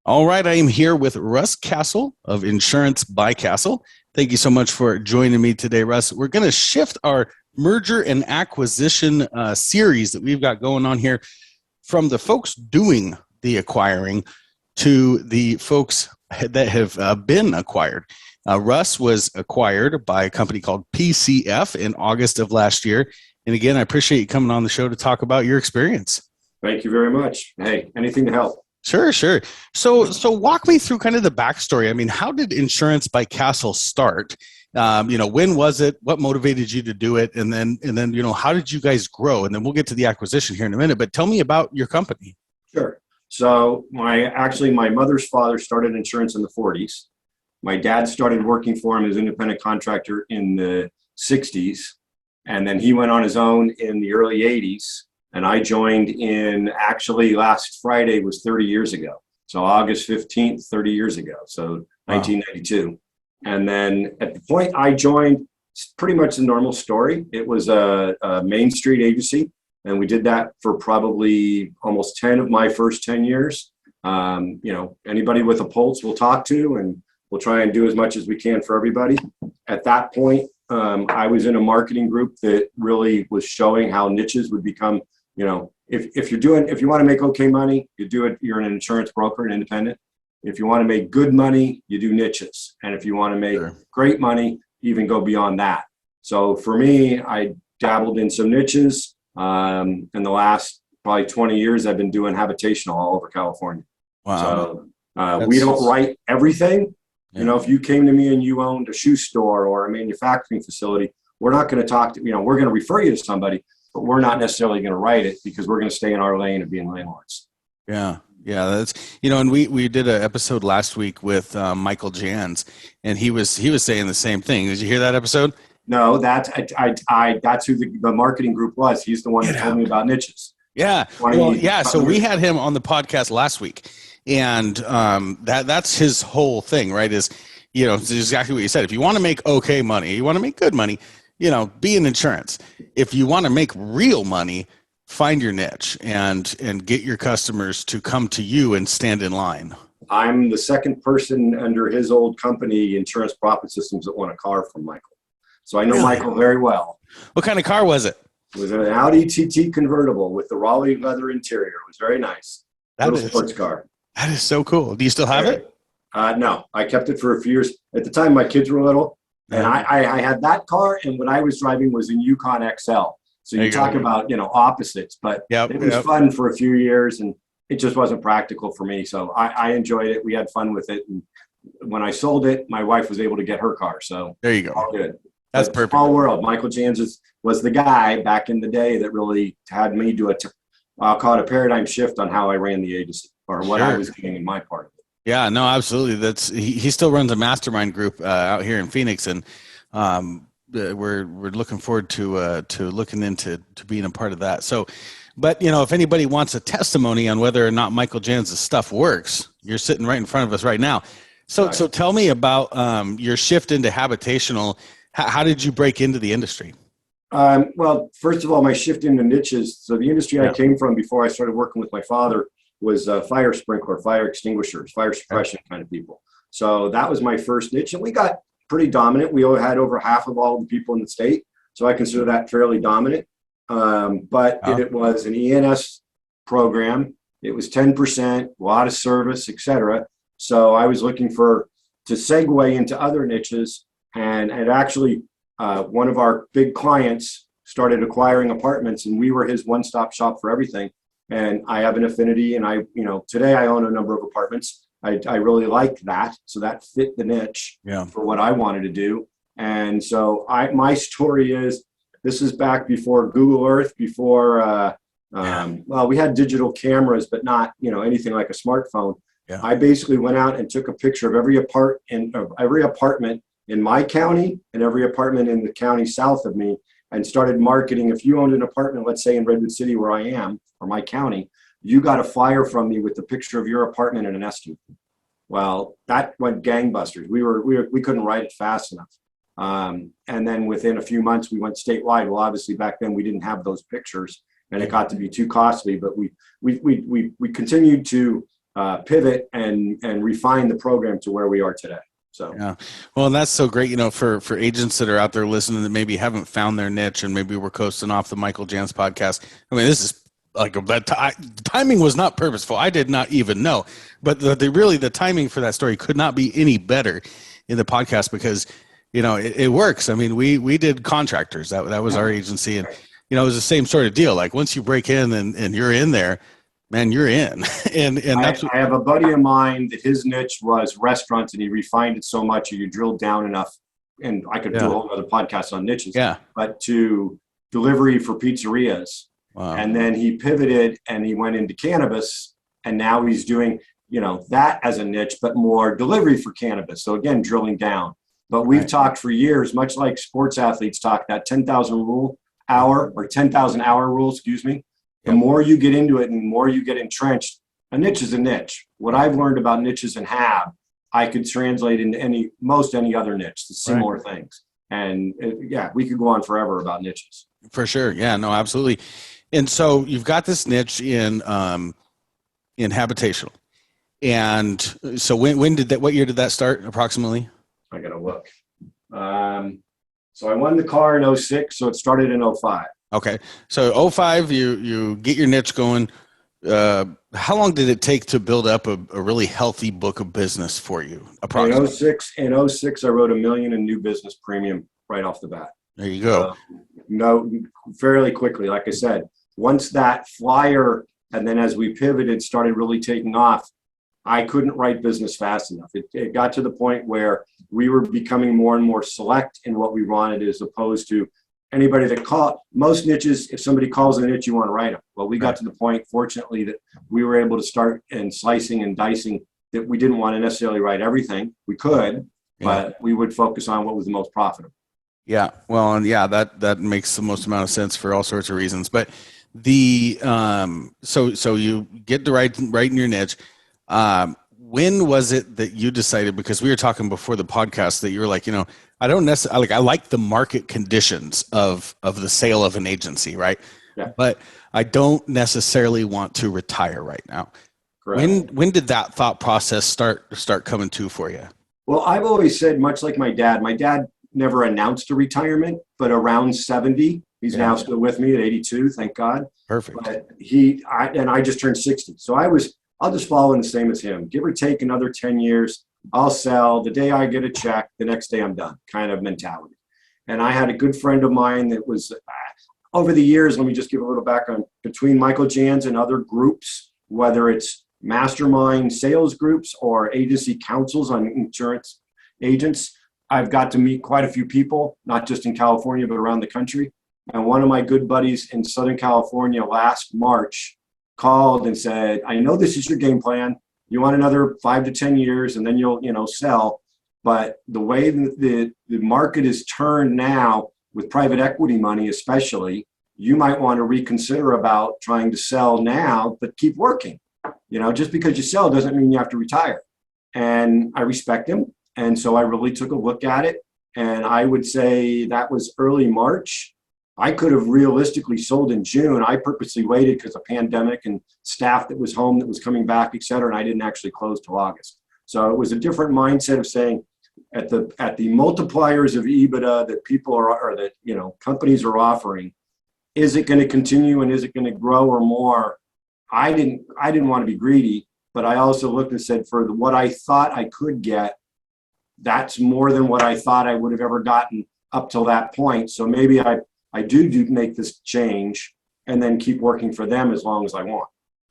All right, I am here with Russ Castle of Insurance by Castle. Thank you so much for joining me today, Russ. We're going to shift our merger and acquisition series that we've got going on here from the folks doing the acquiring to the folks that have been acquired. Russ was acquired by a company called PCF in August of last year. And again, I appreciate you coming on the show to talk about your experience. Thank you very much. Hey, anything to help. Sure. So walk me through kind of the backstory. I mean, how did Insurance by Castle start? When was it? What motivated you to do it? And then, how did you guys grow? And then we'll get to the acquisition here in a minute. But tell me about your company. Sure. So my mother's father started insurance in the 40s. My dad started working for him as an independent contractor in the 60s. And then he went on his own in the early 80s. And I joined in actually last Friday was 30 years ago. So August 15th, 30 years ago. So 1992. And then at the point I joined, it's pretty much the normal story. It was a Main Street agency. And we did that for probably almost 10 of my first 10 years. Anybody with a pulse we'll talk to, and we'll try and do as much as we can for everybody. At that point, I was in a marketing group that really was showing how niches would become, if you want to make okay money, you do it. You're an insurance broker, an independent. If you want to make good money, you do niches. And if you want to make great money, even go beyond that. So for me, I dabbled in some niches. In the last probably 20 years, I've been doing habitational all over California. Wow. So we don't write everything. Yeah. If you came to me and you owned a shoe store or a manufacturing facility, we're not going to talk to, we're going to refer you to somebody, but we're not necessarily going to write it because we're going to stay in our lane of being landlords. Yeah. That's, and we did an episode last week with Michael Jans, and he was saying the same thing. Did you hear that episode? No, that's who the marketing group was. He's the one that told me about niches. Yeah. So we had him on the podcast last week, and that's his whole thing, right? Is, it's exactly what you said. If you want to make okay money, you want to make good money, be in insurance. If you want to make real money, find your niche and get your customers to come to you and stand in line. I'm the second person under his old company, Insurance Profit Systems, that won a car from Michael. So I know Michael very well. What kind of car was it? It was an Audi TT convertible with the Raleigh leather interior. It was very nice. Little sports car. That is so cool. Do you still have it? No, I kept it for a few years. At the time, my kids were little, and I had that car, and what I was driving was a Yukon XL. So you talk about, opposites, but it was fun for a few years, and it just wasn't practical for me. So I enjoyed it. We had fun with it. And when I sold it, my wife was able to get her car. So there you go. All good. That's perfect. Small world. Michael Jans was the guy back in the day that really had me do I'll call it a paradigm shift on how I ran the agency or what I was doing in my part of it. Yeah, no, absolutely. He still runs a mastermind group out here in Phoenix, and we're looking forward to looking into being a part of that. So, but if anybody wants a testimony on whether or not Michael Jans' stuff works, you're sitting right in front of us right now. So tell me about your shift into habitational. How did you break into the industry? Well, first of all, my shift into niches. So the industry I came from before I started working with my father was fire sprinkler, fire extinguishers, fire suppression kind of people. So that was my first niche, and we got pretty dominant. We had over half of all the people in the state, so I consider that fairly dominant. But it was an ENS program. It was 10%, a lot of service, etc. So I was looking to segue into other niches, and actually one of our big clients started acquiring apartments, and we were his one-stop shop for everything. And I have an affinity, and today I own a number of apartments. I really liked that. So that fit the niche for what I wanted to do. And so my story is, this is back before Google Earth, before, we had digital cameras, but not, anything like a smartphone. Yeah. I basically went out and took a picture of every apartment in my county and every apartment in the county south of me, and started marketing. If you owned an apartment, let's say in Redwood City where I am, or my county, you got a flyer from me with the picture of your apartment and an estimate. Well, that went gangbusters. We couldn't write it fast enough. And then within a few months, we went statewide. Well, obviously back then we didn't have those pictures, and it got to be too costly. But we continued to pivot and refine the program to where we are today. So yeah, well, and that's so great, for agents that are out there listening that maybe haven't found their niche, and maybe we're coasting off the Michael Jans podcast. I mean, this is like the timing was not purposeful. I did not even know, but the timing for that story could not be any better in the podcast because it works. I mean, we did contractors. That was our agency, and it was the same sort of deal. Like once you break in and you're in there, man, you're in. and that's I have a buddy of mine that his niche was restaurants, and he refined it so much, or you drilled down enough, and I could do a whole other podcast on niches. Yeah. But to delivery for pizzerias. Wow. And then he pivoted and he went into cannabis, and now he's doing, that as a niche, but more delivery for cannabis. So again, drilling down. But we've talked for years, much like sports athletes talk, that 10,000 hour rule, excuse me. The more you get into it and the more you get entrenched, a niche is a niche. What I've learned about niches and I could translate into most any other niche, the similar things. And we could go on forever about niches. For sure. Yeah, no, absolutely. And so you've got this niche in habitational. And so what year did that start approximately? I got to look. So I won the car in 06. So it started in 05. Okay. So 05, you get your niche going. How long did it take to build up a really healthy book of business for you? Approximately. In 06, I wrote $1 million in new business premium right off the bat. There you go. Fairly quickly. Like I said, once that flyer, and then as we pivoted, started really taking off, I couldn't write business fast enough. It got to the point where we were becoming more and more select in what we wanted, as opposed to anybody that most niches, if somebody calls a niche, you want to write them. Well, we got to the point, fortunately, that we were able to start slicing and dicing, that we didn't want to necessarily write everything. We could, but we would focus on what was the most profitable. Yeah. Well, and that makes the most amount of sense for all sorts of reasons. But so you get to write in your niche. When was it that you decided, because we were talking before the podcast, that you were like, I don't necessarily I like the market conditions of the sale of an agency, right? Yeah. But I don't necessarily want to retire right now. Correct. When did that thought process start coming to for you? Well, I've always said, much like my dad never announced a retirement, but around 70, he's now still with me at 82, thank God. Perfect. But I just turned 60. So I'll just follow in the same as him. Give or take another 10 years, I'll sell. The day I get a check, the next day I'm done, kind of mentality. And I had a good friend of mine that was, over the years, let me just give a little background, between Michael Jans and other groups, whether it's mastermind sales groups or agency councils on insurance agents, I've got to meet quite a few people, not just in California, but around the country. And one of my good buddies in Southern California last March called and said, I know this is your game plan. You want another 5 to 10 years and then you'll, sell. But the way the market is turned now with private equity money, especially, you might want to reconsider about trying to sell now, but keep working. Just because you sell doesn't mean you have to retire. And I respect him. And so I really took a look at it. And I would say that was early March. I could have realistically sold in June. I purposely waited because of pandemic and staff that was home that was coming back, et cetera. And I didn't actually close till August. So it was a different mindset of saying at the multipliers of EBITDA that people are, or that, companies are offering, is it going to continue and is it going to grow or more? I didn't want to be greedy, but I also looked and said, for what I thought I could get, that's more than what I thought I would have ever gotten up till that point. So maybe I do make this change and then keep working for them as long as I want.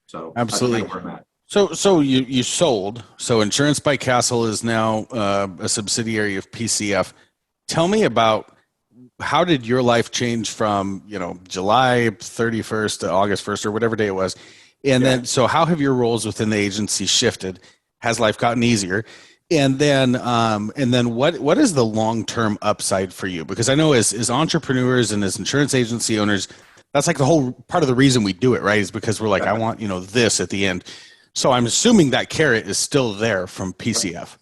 So absolutely. That's where I'm at. So you sold. So Insurance by Castle is now a subsidiary of PCF. Tell me about, how did your life change from, July 31st to August 1st or whatever day it was? And then, so how have your roles within the agency shifted? Has life gotten easier? And then what is the long-term upside for you? Because I know as entrepreneurs and as insurance agency owners, that's like the whole part of the reason we do it, right? Is because we're like, I want, this at the end. So I'm assuming that carrot is still there from PCF.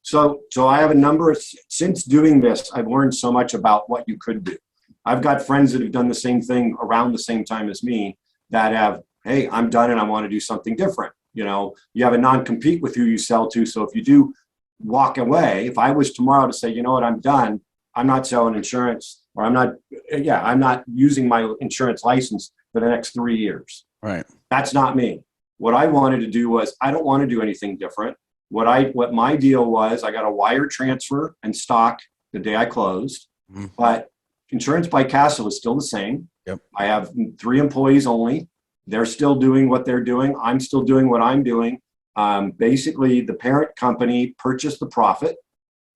So I have a number of, since doing this, I've learned so much about what you could do. I've got friends that have done the same thing around the same time as me that have, hey, I'm done and I want to do something different. You have a non-compete with who you sell to. So if you do walk away, if I was tomorrow to say, you know what, I'm done, I'm not selling insurance, or I'm not using my insurance license for the next 3 years. Right. That's not me. What I wanted to do was, I don't want to do anything different. What my deal was, I got a wire transfer and stock the day I closed, but Insurance by Castle is still the same. Yep. I have 3 employees only. They're still doing what they're doing. I'm still doing what I'm doing. Basically, the parent company purchased the profit,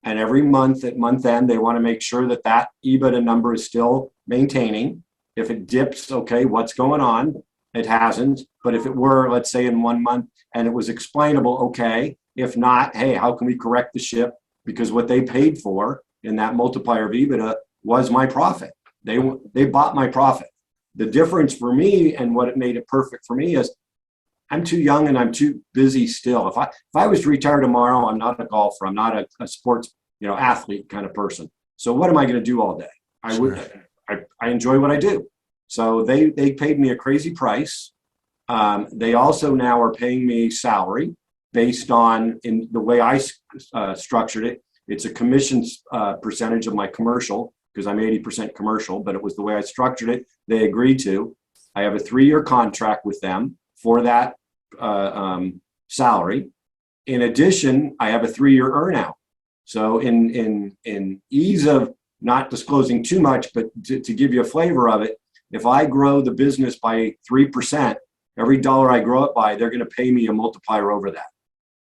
and every month at month end, they want to make sure that EBITDA number is still maintaining. If it dips, okay, what's going on? It hasn't. But if it were, let's say in 1 month, and it was explainable, okay. If not, hey, how can we correct the ship? Because what they paid for in that multiplier of EBITDA was my profit. They bought my profit. The difference for me, and what it made it perfect for me, is I'm too young and I'm too busy still. If I was to retire tomorrow, I'm not a golfer. I'm not a sports athlete kind of person. So what am I going to do all day? I enjoy what I do. So they paid me a crazy price. They also now are paying me salary based on, in the way I structured it. It's a commission percentage of my commercial, because I'm 80% commercial, but it was the way I structured it. They agreed to. I have a 3-year contract with them for that salary. In addition, I have a 3-year earnout. So in ease of not disclosing too much, but to give you a flavor of it, if I grow the business by 3%, every dollar I grow it by, they're going to pay me a multiplier over that.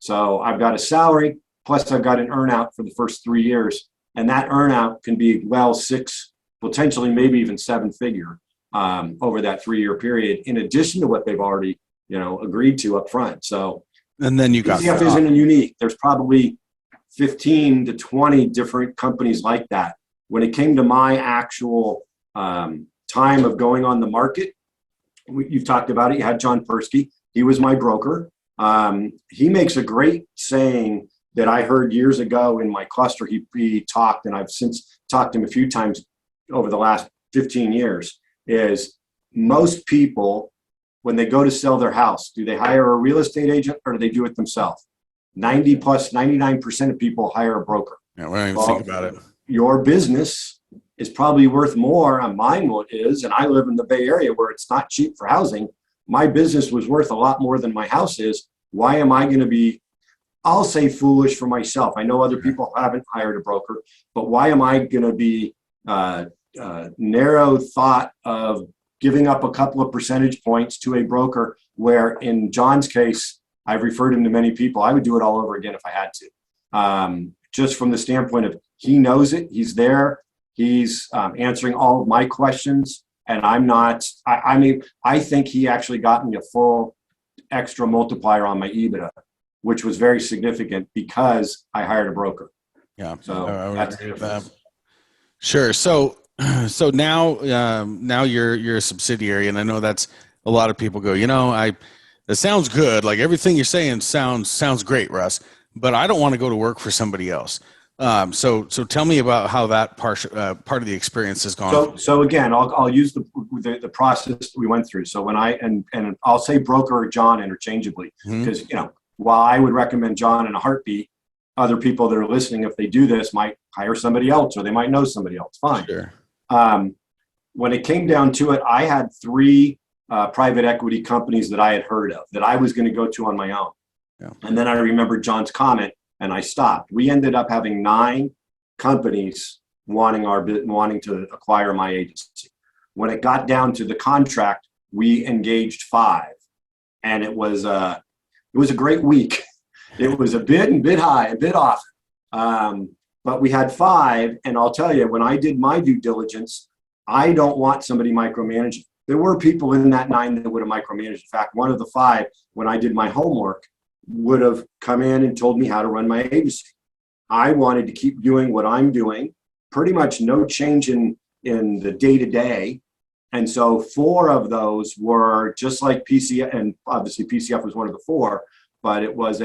So I've got a salary, plus I've got an earnout for the first 3 years. And that earnout can be 6, potentially maybe even 7-figure over that 3-year period, in addition to what they've already, agreed to up front. So, and then you got PCF isn't unique. There's probably 15 to 20 different companies like that. When it came to my actual time of going on the market, you've talked about it. You had John Persky. He was my broker. He makes a great saying that I heard years ago in my cluster. He talked, and I've since talked to him a few times over the last 15 years, is most people, when they go to sell their house, do they hire a real estate agent or do they do it themselves? 99% of people hire a broker. Yeah, we don't even think about it. Your business is probably worth more. On mine is, and I live in the Bay Area where it's not cheap for housing. My business was worth a lot more than my house is. Why am I going to be, I'll say, foolish for myself? I know other people haven't hired a broker, but why am I going to be narrow thought of giving up a couple of percentage points to a broker, where in John's case, I've referred him to many people. I would do it all over again if I had to. Just from the standpoint of, he knows it, he's there, he's answering all of my questions, and I'm not, I think he actually got me a full extra multiplier on my EBITDA, which was very significant because I hired a broker. Yeah. So I would that's agree with that. Sure. So now you're a subsidiary, and I know that's a lot of people go, it sounds good. Like everything you're saying sounds great, Russ, but I don't want to go to work for somebody else. So tell me about how that part of the experience has gone. So again, I'll use the process that we went through. So when and I'll say broker or John interchangeably, because while I would recommend John in a heartbeat, other people that are listening, if they do this, might hire somebody else, or they might know somebody else. Fine. Sure. When it came down to it, I had 3 private equity companies that I had heard of that I was going to go to on my own. Yeah. And then I remembered John's comment, and I stopped. We ended up having 9 companies wanting to acquire my agency. When it got down to the contract, we engaged 5, and it was a great week. It was a bit high, a bit off. But we had 5, and I'll tell you, when I did my due diligence, I don't want somebody micromanaging. There were people in that 9 that would have micromanaged. In fact, one of the 5, when I did my homework, would have come in and told me how to run my agency. I wanted to keep doing what I'm doing, pretty much no change in the day-to-day. And so 4 of those were just like PCF, and obviously PCF was one of the 4, but it was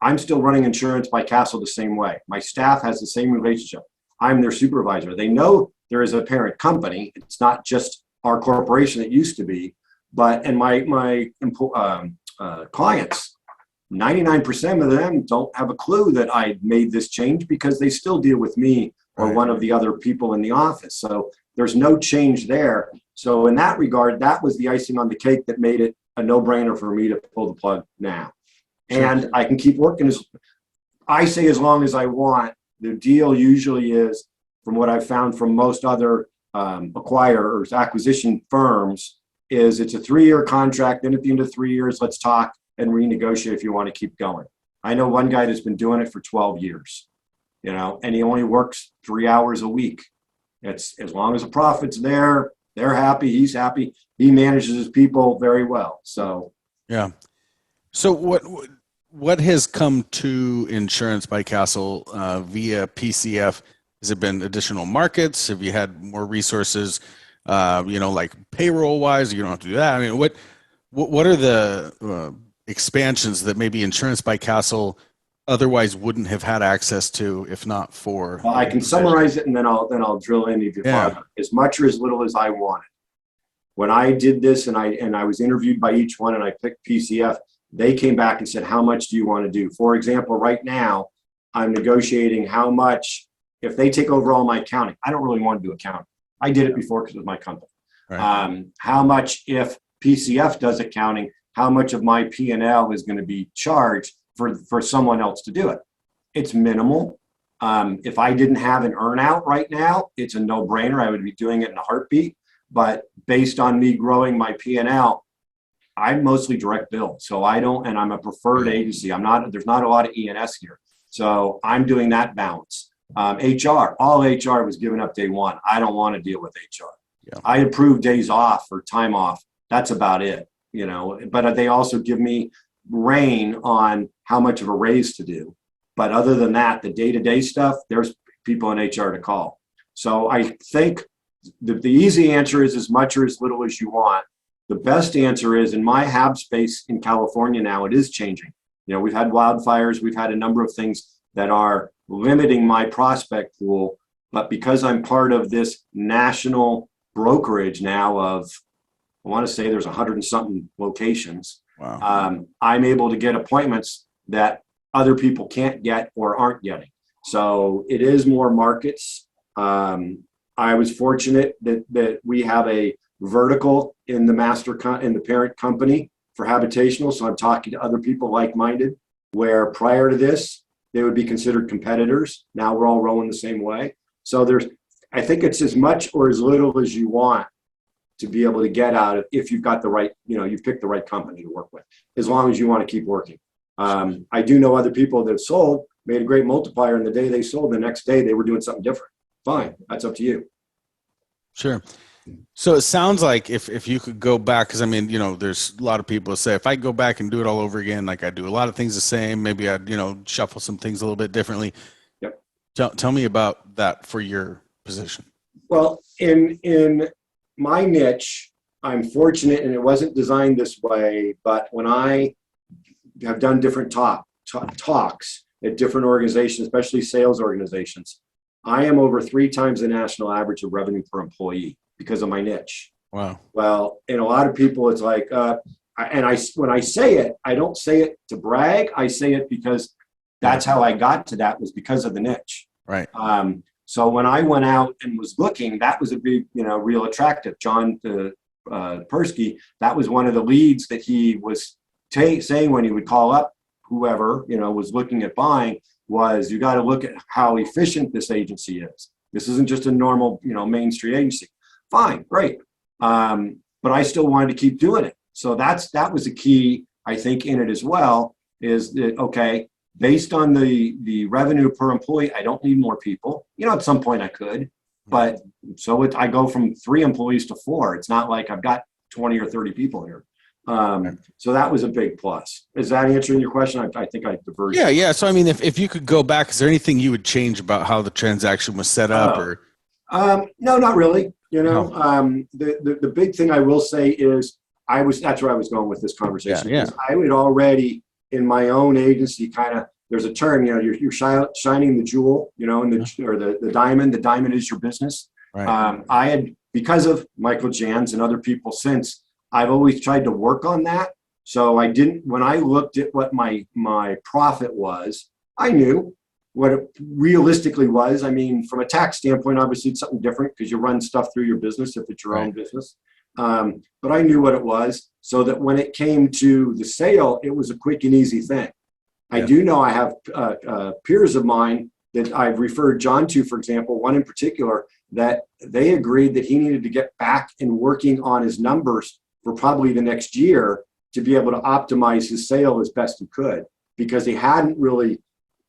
I'm still running Insurance by Castle the same way. My staff has the same relationship. I'm their supervisor. They know there is a parent company. It's not just our corporation it used to be, and my clients, 99% of them don't have a clue that I made this change because they still deal with me or one of the other people in the office. So there's no change there. So in that regard, that was the icing on the cake that made it a no-brainer for me to pull the plug now. Sure. And I can keep working as long as I want. The deal usually is, from what I've found from most other acquirers, acquisition firms, is it's a 3-year contract. Then at the end of 3 years, let's talk and renegotiate if you want to keep going. I know one guy that's been doing it for 12 years, and he only works 3 hours a week. It's as long as the profit's there, they're happy, he's happy. He manages his people very well. So yeah. So what has come to Insurance by Castle via PCF? Has it been additional markets? Have you had more resources, like payroll wise? You don't have to do that. I mean, what are the expansions that maybe Insurance by Castle otherwise wouldn't have had access to if not for? Well, I can summarize it and then I'll drill in even farther. As much or as little as I wanted. When I did this and I was interviewed by each one and I picked PCF, they came back and said, how much do you want to do? For example, right now, I'm negotiating how much, if they take over all my accounting. I don't really want to do accounting. I did it before because it was my company. Right. How much, if PCF does accounting, how much of my P&L is going to be charged for someone else to do it? It's minimal. If I didn't have an earnout right now, it's a no-brainer. I would be doing it in a heartbeat. But based on me growing my P&L, I'm mostly direct bill. So and I'm a preferred agency. There's not a lot of E&S here. So I'm doing that balance. All HR was given up day one. I don't want to deal with HR. Yeah. I approve days off or time off. That's about it, but they also give me rein on how much of a raise to do. But other than that, the day-to-day stuff, there's people in HR to call. So I think the easy answer is as much or as little as you want. The best answer is, in my HAB space in California now, it is changing. We've had wildfires. We've had a number of things that are limiting my prospect pool. But because I'm part of this national brokerage now of, I want to say there's 100 and something locations. Wow. I'm able to get appointments that other people can't get or aren't getting. So it is more markets. I was fortunate that we have a vertical in the parent company for habitational. So I'm talking to other people like-minded, where prior to this, they would be considered competitors. Now we're all rowing the same way. So I think it's as much or as little as you want to be able to get out of, if you've got the right, you've picked the right company to work with, as long as you want to keep working. I do know other people that sold, made a great multiplier, and the day they sold, the next day they were doing something different. Fine, that's up to you. Sure. So it sounds like if you could go back, because there's a lot of people who say, if I go back and do it all over again, like I do a lot of things the same, maybe I'd, shuffle some things a little bit differently. Yep. Tell me about that for your position. Well, in my niche, I'm fortunate, and it wasn't designed this way, but when I have done different talks at different organizations, especially sales organizations, I am over 3 times the national average of revenue per employee because of my niche. Wow. Well, and a lot of people, it's like, when I say it, I don't say it to brag. I say it because that's how I got to that, was because of the niche. Right. So when I went out and was looking, that was a big, real attractive. John Persky, that was one of the leads that he was saying when he would call up whoever, was looking at buying, was you got to look at how efficient this agency is. This isn't just a normal, Main Street agency. Fine, great. But I still wanted to keep doing it. So that was a key, I think, in it as well, is that, okay, based on the revenue per employee, I don't need more people. At some point I could, but I go from 3 employees to 4. It's not like I've got 20 or 30 people here. So that was a big plus. Is that answering your question? I think I diverged. Yeah. So, if you could go back, is there anything you would change about how the transaction was set up? No, not really. The big thing I will say is that's where I was going with this conversation. Yeah. I would already, in my own agency, there's a term, you're shining the jewel, or the diamond. The diamond is your business. Right. I had, because of Michael Jans and other people since, I've always tried to work on that. So I didn't, when I looked at what my profit was, I knew what it realistically was. I mean, from a tax standpoint, obviously it's something different because you run stuff through your business if it's your own business. But I knew what it was, so that when it came to the sale, it was a quick and easy thing. I do know I have peers of mine that I've referred John to, for example, one in particular, that they agreed that he needed to get back and working on his numbers for probably the next year to be able to optimize his sale as best he could, because he hadn't really,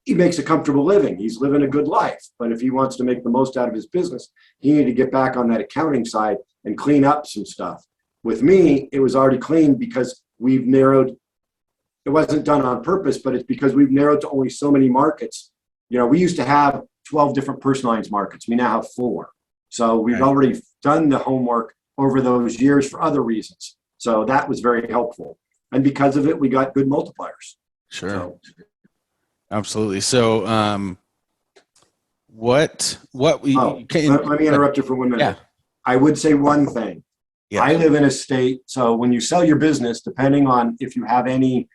he makes a comfortable living. He's living a good life. But if he wants to make the most out of his business, he needed to get back on that accounting side and clean up some stuff. With me, it was already clean because we've narrowed. It wasn't done on purpose, but it's because we've narrowed to only so many markets. You know, we used to have 12 different personal lines markets. We now have 4. So we've already done the homework over those years for other reasons. So that was very helpful. And because of it, we got good multipliers. Sure. So, absolutely. So, what we, let me interrupt you for 1 minute. Yeah. I would say one thing. Yeah. I live in a state, so when you sell your business, depending on if you have any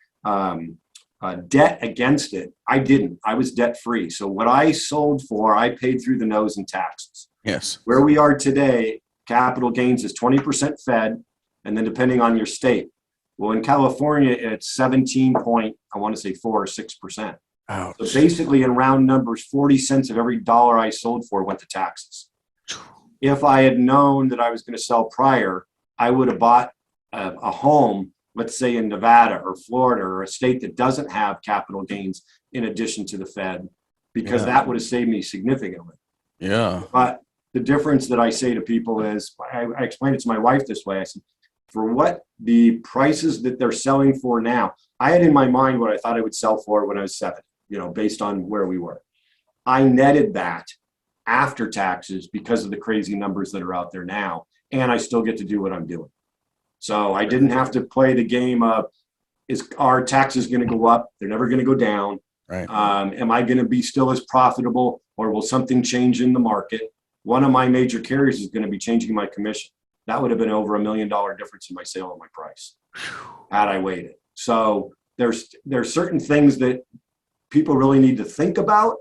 debt against it, I didn't. I was debt free. So what I sold for, I paid through the nose in taxes. Yes. Where we are today, capital gains is 20% Fed, and then depending on your state. Well, in California, it's 17 point, I want to say 4 or 6%. Ouch. So basically, in round numbers, 40 cents of every dollar I sold for went to taxes. If I had known that I was going to sell prior, I would have bought a home, let's say in Nevada or Florida or a state that doesn't have capital gains in addition to the Fed, because that would have saved me significantly. Yeah. But the difference that I say to people is, I explained it to my wife this way. I said, for what the prices that they're selling for now, I had in my mind what I thought I would sell for when I was 7, based on where we were. I netted that after taxes because of the crazy numbers that are out there now, and I still get to do what I'm doing. So I didn't have to play the game of, is our taxes going to go up? They're never going to go down. Right. Am I going to be still as profitable, or will something change in the market? One of my major carriers is going to be changing my commission. That would have been over $1 million difference in my sale and my price had I waited. So there's certain things that people really need to think about.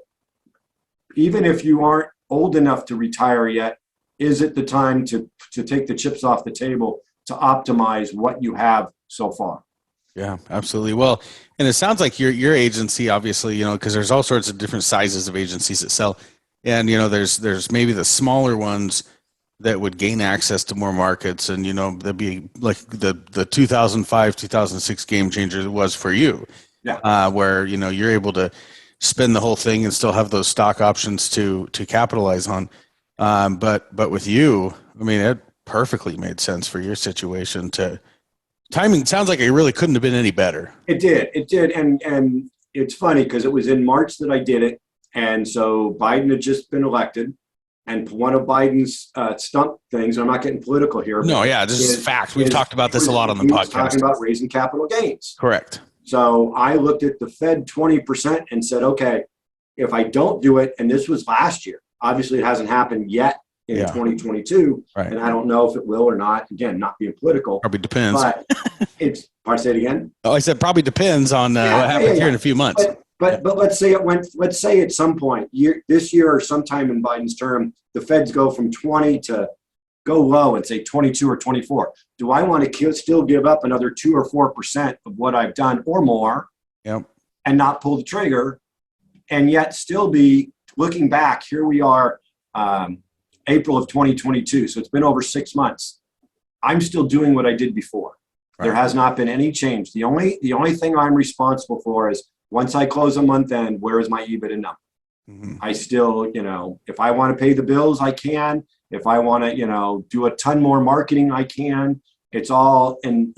Even if you aren't old enough to retire yet, is it the time to take the chips off the table to optimize what you have so far? Yeah, absolutely. Well, and it sounds like your agency, obviously, because there's all sorts of different sizes of agencies that sell, and there's maybe the smaller ones that would gain access to more markets, and there'd be like the 2005 2006 game changer it was for you, where you're able to spend the whole thing and still have those stock options to capitalize on. But with you, I mean, it perfectly made sense for your situation. Timing sounds like it really couldn't have been any better. It did. And it's funny because it was in March that I did it. And so Biden had just been elected, and one of Biden's stump things, I'm not getting political here. No, yeah, this is fact. We've talked about this a lot on the podcast. Talking about raising capital gains. Correct. So I looked at the Fed 20% and said, okay, if I don't do it, and this was last year, obviously it hasn't happened yet in 2022, and I don't know if it will or not. Again, not being political. Probably depends. But I say it again? Oh, I said probably depends on what happens here in a few months. But let's say let's say at some point, this year or sometime in Biden's term, the Feds go from 20 to go low and say 22 or 24. Do I want to still give up another 2 or 4% of what I've done or more, and not pull the trigger, and yet still be looking back? Here we are, April of 2022. So it's been over 6 months. I'm still doing what I did before. Right. There has not been any change. The only thing I'm responsible for is, once I close a month end, where is my EBITDA number? Mm-hmm. I still, if I want to pay the bills, I can. If I want to, do a ton more marketing, I can. It's all and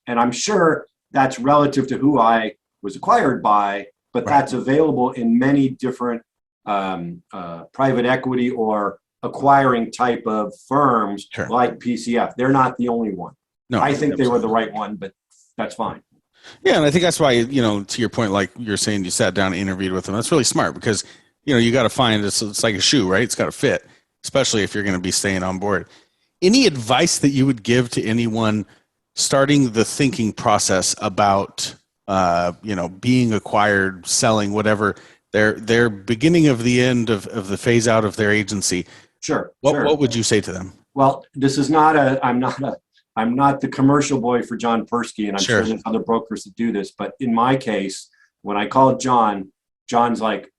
I'm sure that's relative to who I was acquired by, but that's available in many different private equity or acquiring type of firms like PCF. They're not the only one. No, I think they were the right one, but that's fine. Yeah, and I think that's why, to your point, like you're saying, you sat down and interviewed with them. That's really smart because, you got to find it's like a shoe, right? It's got to fit, especially if you're going to be staying on board. Any advice that you would give to anyone starting the thinking process about, being acquired, selling, whatever, their beginning of the end of the phase out of their agency. Sure. What would you say to them? Well, this is not I'm not the commercial boy for John Persky, and I'm sure there's other brokers that do this. But in my case, when I called John, John's like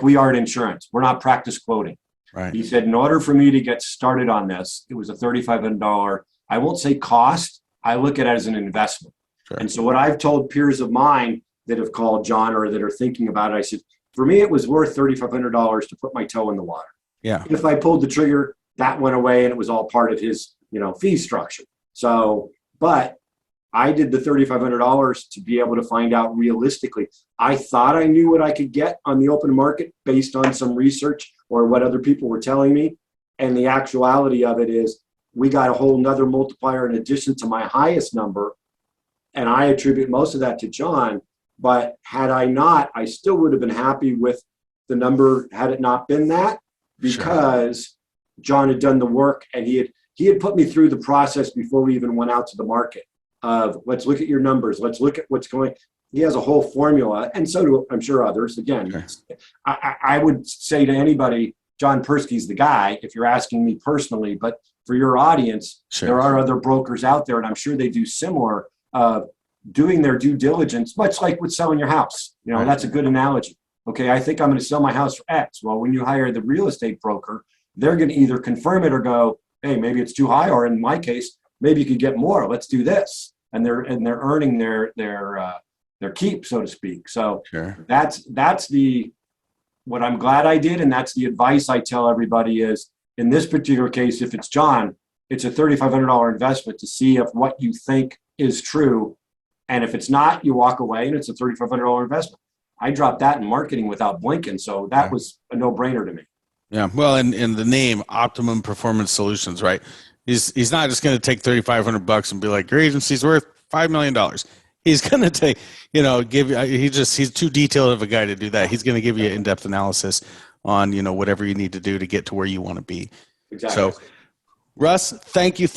we are in insurance. We're not practice quoting. Right. He said, in order for me to get started on this, it was a $3,500, I won't say cost, I look at it as an investment. Sure. And so what I've told peers of mine that have called John or that are thinking about it, I said, for me, it was worth $3,500 to put my toe in the water. Yeah. If I pulled the trigger, that went away and it was all part of his, fee structure. So, but I did the $3,500 to be able to find out realistically. I thought I knew what I could get on the open market based on some research or what other people were telling me. And the actuality of it is we got a whole nother multiplier in addition to my highest number. And I attribute most of that to John. But had I not, I still would have been happy with the number had it not been that, because John had done the work and he had put me through the process before we even went out to the market of let's look at your numbers. Let's look at what's going. He has a whole formula, and so do I'm sure others. Again, I would say to anybody, John Persky's the guy if you're asking me personally, but for your audience, there are other brokers out there, and I'm sure they do similar doing their due diligence, much like with selling your house. That's a good analogy. Okay, I think I'm going to sell my house for X. Well, when you hire the real estate broker, they're going to either confirm it or go, hey, maybe it's too high, or in my case, maybe you could get more. Let's do this, and they're earning their keep, so to speak. So that's what I'm glad I did, and that's the advice I tell everybody is in this particular case. If it's John, it's a $3,500 investment to see if what you think is true, and if it's not, you walk away, and it's a $3,500 investment. I dropped that in marketing without blinking, so that was a no-brainer to me. Yeah, well, and the name Optimum Performance Solutions, right? He's not just going to take $3,500 and be like, your agency's worth $5 million. He's going to take, he's too detailed of a guy to do that. He's going to give you in-depth analysis on, whatever you need to do to get to where you want to be. Exactly. So, Russ, thank you.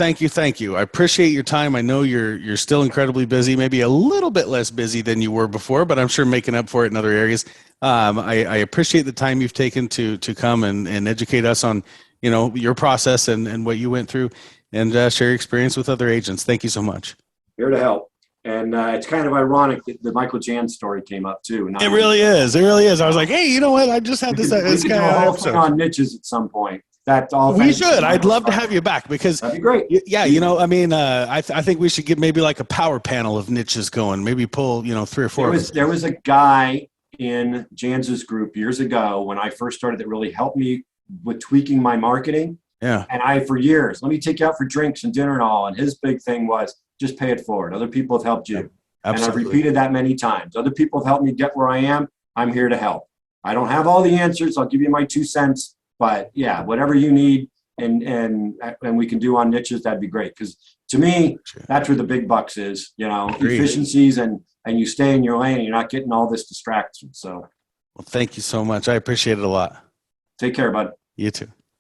I appreciate your time. I know you're still incredibly busy, maybe a little bit less busy than you were before, but I'm sure making up for it in other areas. I appreciate the time you've taken to come and educate us on, your process and what you went through, and share your experience with other agents. Thank you so much. Here to help. And it's kind of ironic that the Michael Jan story came up too. It really is. I was like, hey, you know what? I just had this guy do a whole thing on niches at some point. That's all. We should. I'd love to have you back because that'd be great. Yeah, I think we should get maybe like a power panel of niches going. Maybe pull 3 or 4. There was a guy in Jans's group years ago when I first started that really helped me with tweaking my marketing. Yeah. And for years, let me take you out for drinks and dinner and all. And his big thing was just pay it forward. Other people have helped you. Absolutely. And I've repeated that many times. Other people have helped me get where I am. I'm here to help. I don't have all the answers. I'll give you my 2 cents. But yeah, whatever you need and we can do on niches, that'd be great. Because to me, that's where the big bucks is, efficiencies and you stay in your lane and you're not getting all this distraction. So, well, thank you so much. I appreciate it a lot. Take care, bud. You too.